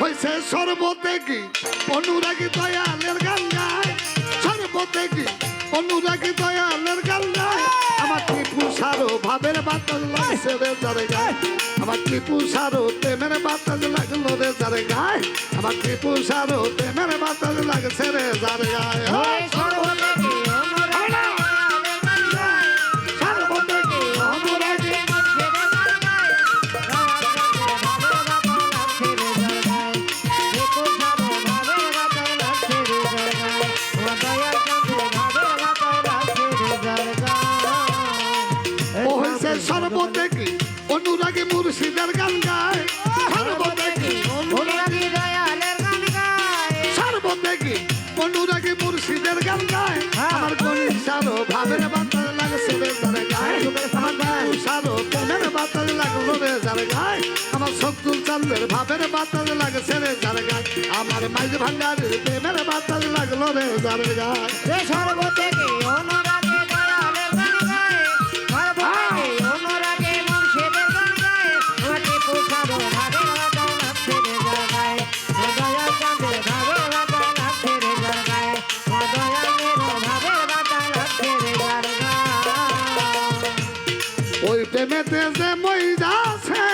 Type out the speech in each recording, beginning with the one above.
হয়েছে সর্বত্যাগী অনুরাগী দয়ালের গান গায়, সর্বত্যাগী অনুরাগী দয়ালের গান গায়। আমার টিপু সারো ভাবের বাতাস লাগছে রে যারে গায়, আমার টিপু সারো প্রেমের বাতাস লাগলো রে যারে গায়, আমার টিপু সারো প্রেমের বাতাস লাগছে রে যারে গায়। সর্বত্যাগী অনুরাগী মুর্শিদের গান গায়, সর্বত্যাগী অনুরাগী দয়ালের গান গায়, সর্বত্যাগী অনুরাগী মুর্শিদের গান গায়। আমার গণিসারো ভাবের বাতাস লাগছে রে যারে গায়, আমার গণিসারো প্রেমের বাতাস লাগলো রে যারে গায়, আমার শত্রুল চাঁদের ভাবের বাতাস লাগছে রে যারে গায়, আমার মাইজ ভান্ডারের প্রেমের বাতাস লাগলো রে যারে গায়। সর্বত্যাগী অনুরাগী দয়ালের গান গায়, সর্বত্যাগী অনুরাগী মুর্শিদের গান গায়। আমার টিপু সারো ভাবের বাতাস লাগছে রে যারে গায়, দয়াল চাঁদের ভাবের বাতাস লাগছে রে যারে গায়, দয়ালের ভাবের বাতাস লাগছে রে যারে গায়। ওই প্রেমেতে যে মই যাচ্ছে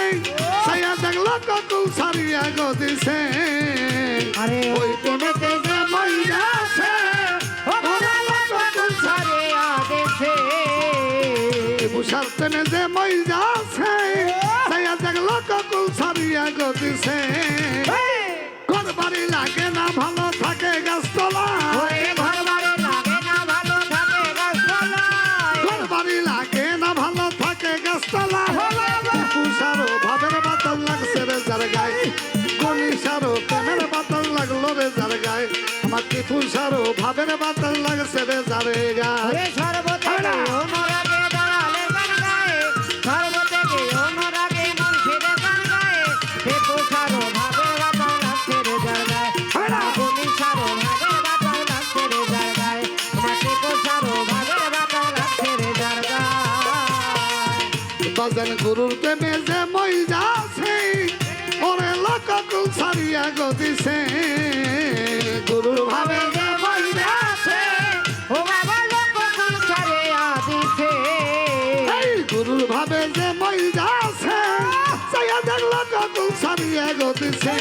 সাইয়া দেখলো ককুল সারিয়া গো দিছে, আরে ওই প্রেমেতে যে মই যাচ্ছে ককুল সারিয়া দিছে, বুঝার প্রেমে যে মই যাচ্ছে সাইয়া দেখলো ককুল সারিয়া গো দিছে। ঘর বাড়ি লাগে না ভালো থাকে গাছতলা, ঘর বাড়ি লাগে না ভালো থাকে গাছতলায়, ঘর বাড়ি লাগে না ভালো থাকে গাছতলা। পুষারো ভাবের বাতাস লাগছে রে যার গায়ে, গণিসারো প্রেমের বাতাস লাগলো রে যার গায়ে, আমার কি পুষারো ভাবের বাতাস লাগছে রে যার গায়ে। সর্বত্যাগী অনুরাগী দয়ালের গান গায়, সর্বত্যাগী অনুরাগী মুর্শিদের গান গায়। টিপু সারো ভাবের বাতাস লাগছে রে যার গায়, গুণী সারো ভাবের বাতাস লাগছে রে যার গায়, আমার টিপু সারো ভাবের বাতাস লাগছে রে যার গায়। বাজান গুরুর প্রেমে যে মই যাচ্ছে ওরে লকুল সারিয়া গো দিছে, গুরুর ভাবে যে মই যাচ্ছে ও বাবা ককুল সারিয়া দিছে, এই গুরুর ভাবে যে মই যাচ্ছে সাইয়া দেখলো ককুল সারিয়া গো দিছে।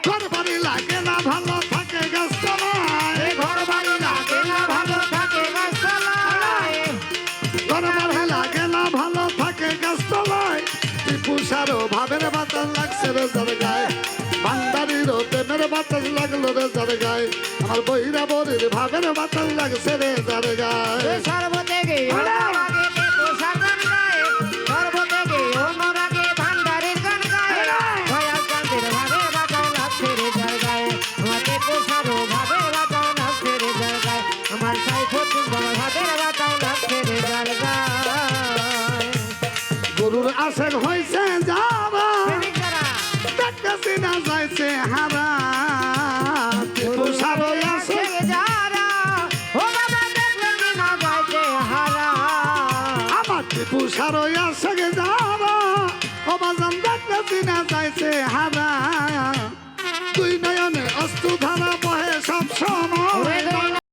ঘর বাড়ি লাগে না ভালো থাকে গাছতলায়, ঘর বাড়ি লাগে না ভালো থাকে গাছতলায়, ঘর বাড়ি লাগে না ভালো থাকে গাছতলায়। টিপু সারো ভাবের বাতাস লাগছে রে যার গায়ে, ভান্ডারির প্রেমের বাতাস লাগলো রে যার গায়ে, আমার বইরা বরির ভাবের বাতাস লাগছে রে যার গায়ে। সর্বত্যাগী অনুরাগী টিপু সার গান গায়, সর্বত্যাগী অনুরাগী ভান্ডারির গান গায়। দয়াল চাঁদের ভাবের বাতাস লাগছে রে যার গায়ে, আমার টিপু সারো ভাবের বাতাস লাগছে রে যার গায়ে, আমার সাইফুদ্দিন বাবার ভাবের বাতাস লাগছে রে যার গায়ে। গুরুর আশেক হয়েছে যারা দেখতেছি না যাইছে হারা, টিপু সারো আছে যারা ও বাবা দেখলেন না যাইতে হারা, আমার টিপু সারো আছে যারা ও বাজান দেখতেছি না যাইছে হারা। দুই নয়নে অস্ত্র ধারা বহে সব সময়,